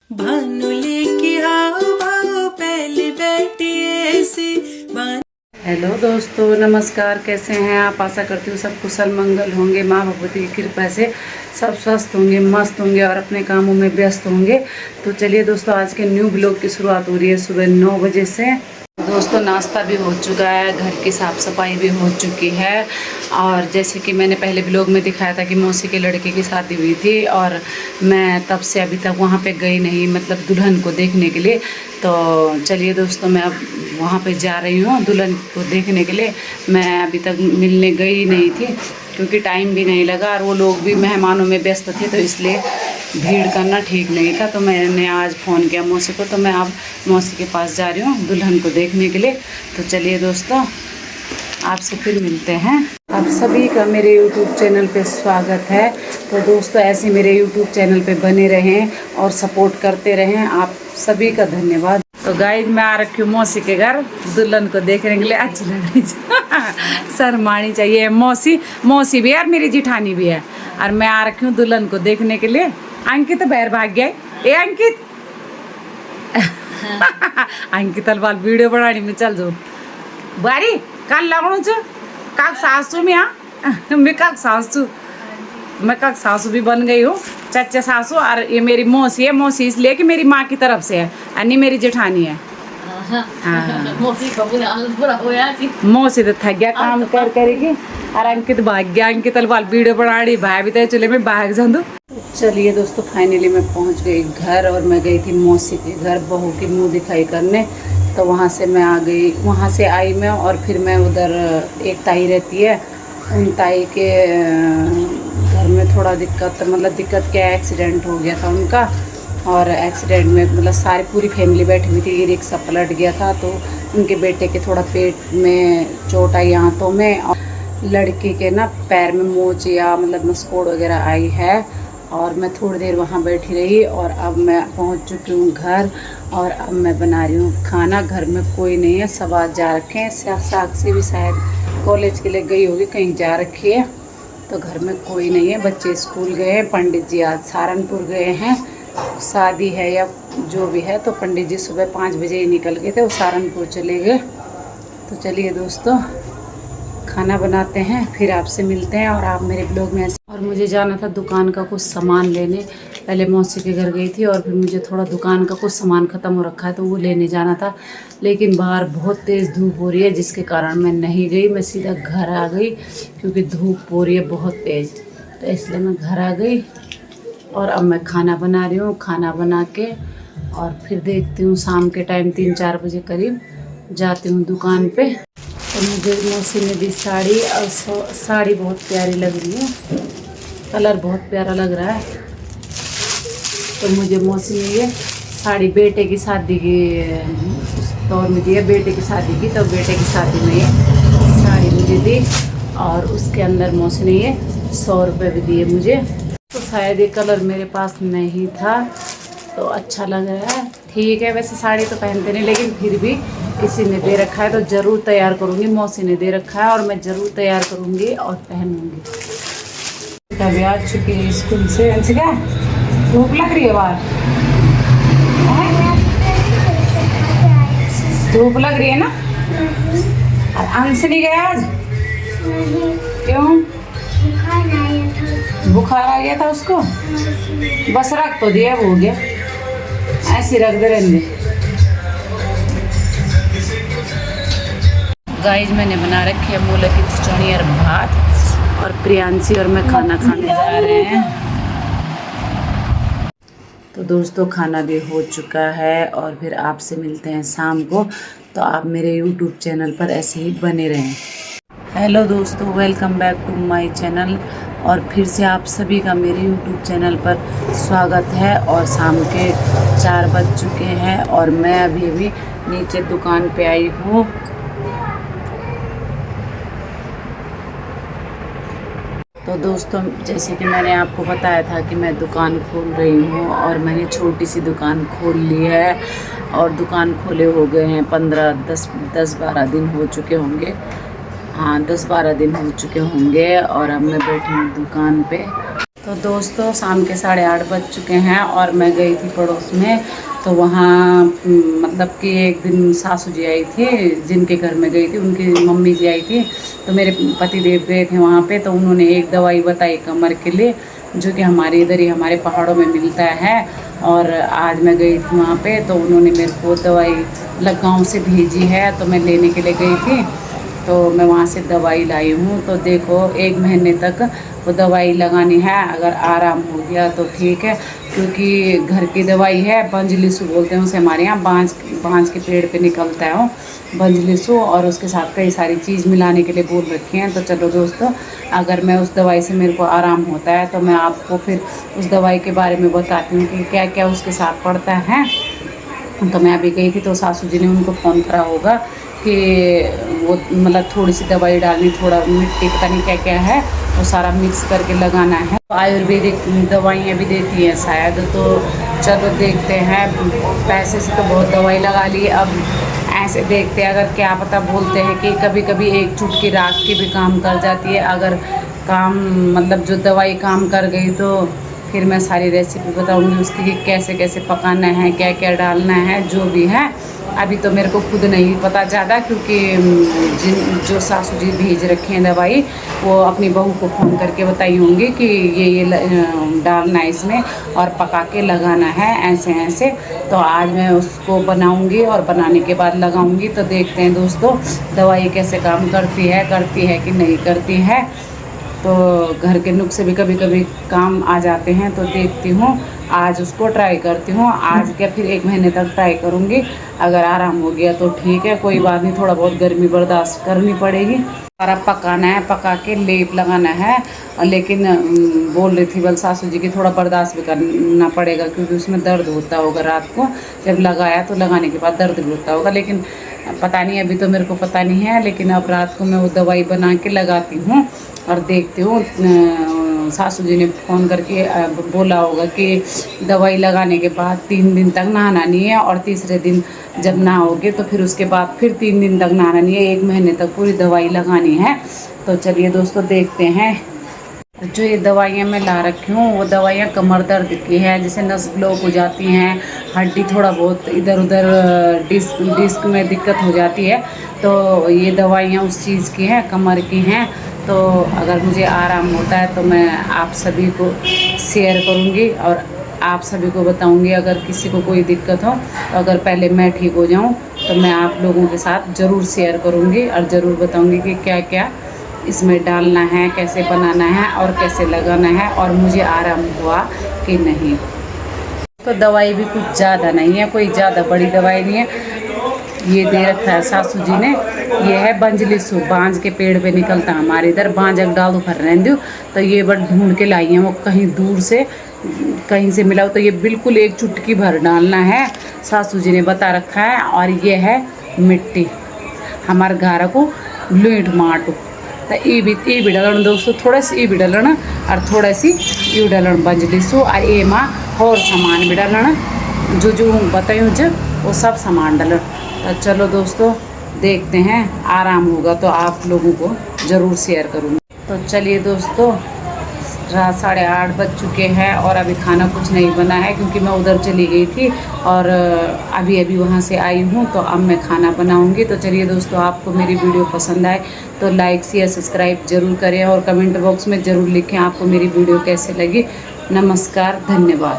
भानु लेके आओ भाओ पहले बैठिए ऐसे। हेलो दोस्तों, नमस्कार। कैसे हैं आप? आशा करती हूँ सब कुशल मंगल होंगे। माँ भगवती की कृपा से सब स्वस्थ होंगे, मस्त होंगे और अपने कामों में व्यस्त होंगे। तो चलिए दोस्तों, आज के न्यू ब्लॉग की शुरुआत हो रही है सुबह 9 बजे से। दोस्तों, नाश्ता भी हो चुका है, घर की साफ़ सफाई भी हो चुकी है। और जैसे कि मैंने पहले ब्लॉग में दिखाया था कि मौसी के लड़के की शादी हुई थी और मैं तब से अभी तक वहाँ पे गई नहीं, मतलब दुल्हन को देखने के लिए। तो चलिए दोस्तों, मैं अब वहाँ पे जा रही हूँ दुल्हन को देखने के लिए। मैं अभी तक मिलने गई नहीं थी क्योंकि टाइम भी नहीं लगा और वो लोग भी मेहमानों में व्यस्त थे, तो इसलिए भीड़ करना ठीक नहीं था। तो मैंने आज फ़ोन किया मौसी को, तो मैं अब मौसी के पास जा रही हूँ दुल्हन को देखने के लिए। तो चलिए दोस्तों, आपसे फिर मिलते हैं। आप सभी का मेरे YouTube चैनल पे स्वागत है। तो दोस्तों, ऐसे मेरे YouTube चैनल पे बने रहें और सपोर्ट करते रहें। आप सभी का धन्यवाद। तो गाइस, मैं आ रखी हूँ मौसी के घर दुल्हन को देखने के लिए। अच्छी लग रही है, शर्मानी चाहिए। मौसी भी है और मेरी जिठानी भी है, और मैं आ रखी हूँ दुल्हन को देखने के लिए। अंकित बाहर भाग गया। ए अंकित अंकित अलवाल वीडियो बनानी में चल जो बारी कल लगणु छ काक सासू में। मैं काक सासू भी बन गई हूँ, चच्चे सासू। और ये मेरी मौसी है। मौसी इसलिए कि मेरी माँ की तरफ से है, अन्नी मेरी जेठानी है। हाँ। मौसी तो थक गया काम कर करेगी और अंकित भाग गया। अंकित अलवाल वीडियो बना रही, भाई भी तो चले मैं भाग जाऊँ। चलिए दोस्तों, फाइनली मैं पहुंच गई घर और मैं गई थी मौसी के घर बहू की मुंह दिखाई करने। तो वहाँ से मैं आ गई, वहाँ से आई मैं और फिर मैं उधर एक ताई रहती है, उन ताई के घर में थोड़ा दिक्कत क्या, एक्सीडेंट हो गया था उनका। और एक्सीडेंट में मतलब सारी पूरी फैमिली बैठी हुई थी। ई रिक्शा पलट गया था तो उनके बेटे के थोड़ा पेट में चोट आई आंतों में, और लड़की के ना पैर में मोच या मतलब मस्कोड़ वगैरह आई है। और मैं थोड़ी देर वहाँ बैठी रही और अब मैं पहुँच चुकी हूँ घर। और अब मैं बना रही हूँ खाना। घर में कोई नहीं है, सब आज जा रखे हैं। साक्षी भी शायद कॉलेज के लिए गई होगी, कहीं जा रखी है। तो घर में कोई नहीं है, बच्चे स्कूल गए हैं। पंडित जी आज सहारनपुर गए हैं, शादी है या जो भी है। तो पंडित जी सुबह 5 बजे ही निकल गए थे, वो सहारनपुर चले गए। तो चलिए दोस्तों, खाना बनाते हैं, फिर आपसे मिलते हैं। और आप मेरे ब्लॉग में और मुझे जाना था दुकान का कुछ सामान लेने। पहले मौसी के घर गई थी और फिर मुझे थोड़ा दुकान का कुछ सामान ख़त्म हो रखा है तो वो लेने जाना था। लेकिन बाहर बहुत तेज़ धूप हो रही है, जिसके कारण मैं नहीं गई। मैं सीधा घर आ गई क्योंकि धूप हो रही है बहुत तेज़, तो इसलिए मैं घर आ गई। और अब मैं खाना बना रही हूँ। खाना बना के और फिर देखती हूँ शाम के टाइम 3-4 बजे करीब जाती हूँ दुकान पे। तो मुझे मौसी ने दी साड़ी, और साड़ी बहुत प्यारी लग रही है, कलर बहुत प्यारा लग रहा है। तो मुझे मौसी ने ये साड़ी बेटे की शादी के तौर में दी है, बेटे की शादी की। तो बेटे की शादी में ये साड़ी मुझे दी और उसके अंदर मौसी ने ये 100 रुपये भी दिए मुझे। तो शायद ये कलर मेरे पास नहीं था, तो अच्छा लग रहा है। ठीक है, वैसे साड़ी तो पहनते नहीं, लेकिन फिर भी किसी ने दे रखा है तो ज़रूर तैयार करूँगी। मौसी ने दे रखा है और मैं ज़रूर तैयार करूँगी और पहनूँगी। अभी आ चुकी है स्कूल से। क्या धूप लग रही है बाहर? धूप लग रही है ना? और अंश नहीं गया आज? क्यों? बुखार आ गया था उसको? बस रख तो दिया, हो गया, ऐसे रख दे रहने। गाइस, मैंने बना रखी है मूला की खिचड़ी और भात, और प्रियांशी और मैं खाना खाने जा रहे हैं। तो दोस्तों, खाना भी हो चुका है और फिर आपसे मिलते हैं शाम को। तो आप मेरे YouTube चैनल पर ऐसे ही बने रहें। हेलो दोस्तों, welcome back to my channel. और फिर से आप सभी का मेरे YouTube चैनल पर स्वागत है। और शाम के 4 बज चुके हैं और मैं अभी नीचे दुकान पे आई हूँ। तो दोस्तों, जैसे कि मैंने आपको बताया था कि मैं दुकान खोल रही हूँ और मैंने छोटी सी दुकान खोल ली है। और दुकान खोले हो गए हैं 10-12 दिन हो चुके होंगे। हाँ, 10-12 दिन हो चुके होंगे और अब मैं बैठी हूँ दुकान पे। तो दोस्तों शाम के 8:30 बज चुके हैं और मैं गई थी पड़ोस में। तो वहाँ मतलब कि एक दिन सासू जी आई थी, जिनके घर में गई थी उनकी मम्मी जी आई थी। तो मेरे पति देव गए थे वहाँ पे। तो उन्होंने एक दवाई बताई कमर के लिए, जो कि हमारे इधर ही हमारे पहाड़ों में मिलता है। और आज मैं गई थी वहाँ पे, तो उन्होंने मेरे को दवाई गाँव से भेजी है, तो मैं लेने के लिए गई थी। तो मैं वहाँ से दवाई लाई हूँ। तो देखो 1 महीने तक वो दवाई लगानी है, अगर आराम हो गया तो ठीक है, क्योंकि घर की दवाई है। बंजलिसु बोलते हैं उसे हमारे यहाँ, बांज के पेड़ पे निकलता है वो बंजलिसु, और उसके साथ कई सारी चीज़ मिलाने के लिए बोल रखी हैं। तो चलो दोस्तों, अगर मैं उस दवाई से मेरे को आराम होता है तो मैं आपको फिर उस दवाई के बारे में बताती हूँ कि क्या क्या उसके साथ पड़ता है। तो मैं अभी गई थी तो सासू जी ने उनको फ़ोन करा होगा कि वो मतलब थोड़ी सी दवाई डालनी, थोड़ा मिट्टी पता नहीं क्या क्या है, वो सारा मिक्स करके लगाना है। आयुर्वेदिक दवाइयाँ भी देती हैं शायद। तो चलो देखते हैं। पैसे से तो बहुत दवाई लगा ली, अब ऐसे देखते हैं, अगर क्या पता। बोलते हैं कि कभी कभी एक चुटकी राख की भी काम कर जाती है। अगर काम मतलब जो दवाई काम कर गई तो फिर मैं सारी रेसिपी बताऊंगी उसकी कि कैसे कैसे पकाना है, क्या क्या डालना है, जो भी है। अभी तो मेरे को खुद नहीं पता ज़्यादा, क्योंकि जो सासू जी भेज रखे हैं दवाई, वो अपनी बहू को फ़ोन करके बताई होंगी कि ये डालना है इसमें और पका के लगाना है ऐसे ऐसे। तो आज मैं उसको बनाऊंगी और बनाने के बाद लगाऊंगी। तो देखते हैं दोस्तों दवाई कैसे काम करती है कि नहीं करती है। तो घर के नुस्खे भी कभी कभी काम आ जाते हैं। तो देखती हूँ, आज उसको ट्राई करती हूँ। आज क्या फिर 1 महीने तक ट्राई करूँगी। अगर आराम हो गया तो ठीक है, कोई बात नहीं, थोड़ा बहुत गर्मी बर्दाश्त करनी पड़ेगी। और अब पकाना है, पका के लेप लगाना है। लेकिन बोल रही थी बल सासू जी की थोड़ा बर्दाश्त भी करना पड़ेगा, क्योंकि उसमें दर्द होता होगा। रात को जब लगाया तो लगाने के बाद दर्द भी होता होगा, लेकिन पता नहीं, अभी तो मेरे को पता नहीं है। लेकिन अब रात को मैं वो दवाई बना के लगाती हूँ और देखती हूँ। सासू जी ने फ़ोन करके बोला होगा कि दवाई लगाने के बाद 3 दिन तक नहाना नहीं है, और तीसरे दिन जब नहाओगे तो फिर उसके बाद फिर 3 दिन तक नहाना नहीं है। 1 महीने तक पूरी दवाई लगानी है। तो चलिए दोस्तों देखते हैं। जो ये दवाइयाँ मैं ला रखी हूँ, वो दवाइयाँ कमर दर्द की है, जैसे नस ब्लॉक हो जाती हैं, हड्डी थोड़ा बहुत इधर उधर डिस्क में दिक्कत हो जाती है। तो ये दवाइयाँ उस चीज़ की हैं, कमर की हैं। तो अगर मुझे आराम होता है तो मैं आप सभी को शेयर करूँगी और आप सभी को बताऊँगी। अगर किसी को कोई दिक्कत हो तो अगर पहले मैं ठीक हो जाऊँ तो मैं आप लोगों के साथ ज़रूर शेयर करूँगी और ज़रूर बताऊँगी कि क्या क्या इसमें डालना है, कैसे बनाना है और कैसे लगाना है, और मुझे आराम हुआ कि नहीं। तो दवाई भी कुछ ज़्यादा नहीं है, कोई ज़्यादा बड़ी दवाई नहीं है। ये दे रखा है सासू जी ने, ये है बंजलिसु, बांज के पेड़ पे निकलता हमारे इधर। बांज एक डाल दो फर रहने दो। तो ये बड़ ढूंढ के लाई है, वो कहीं दूर से कहीं से मिला हो। तो ये बिल्कुल एक चुटकी भर डालना है, सासू जी ने बता रखा है। और ये है मिट्टी, हमारे घर को लूट माटू। तो ये भी डालन दोस्तों, थोड़ा सी ये भी डालन और थोड़ा सी ये डालन बंजलिसु, और ये माँ और सामान भी डालन, जो जो बताऊँ जब वो सब सामान डालन। तो चलो दोस्तों देखते हैं, आराम होगा तो आप लोगों को ज़रूर शेयर करूँगी। तो चलिए दोस्तों, रात 8:30 बज चुके हैं और अभी खाना कुछ नहीं बना है, क्योंकि मैं उधर चली गई थी और अभी अभी वहाँ से आई हूँ। तो अब मैं खाना बनाऊँगी। तो चलिए दोस्तों, आपको मेरी वीडियो पसंद आए तो लाइक शेयर सब्सक्राइब ज़रूर करें और कमेंट बॉक्स में ज़रूर लिखें आपको मेरी वीडियो कैसे लगी। नमस्कार, धन्यवाद।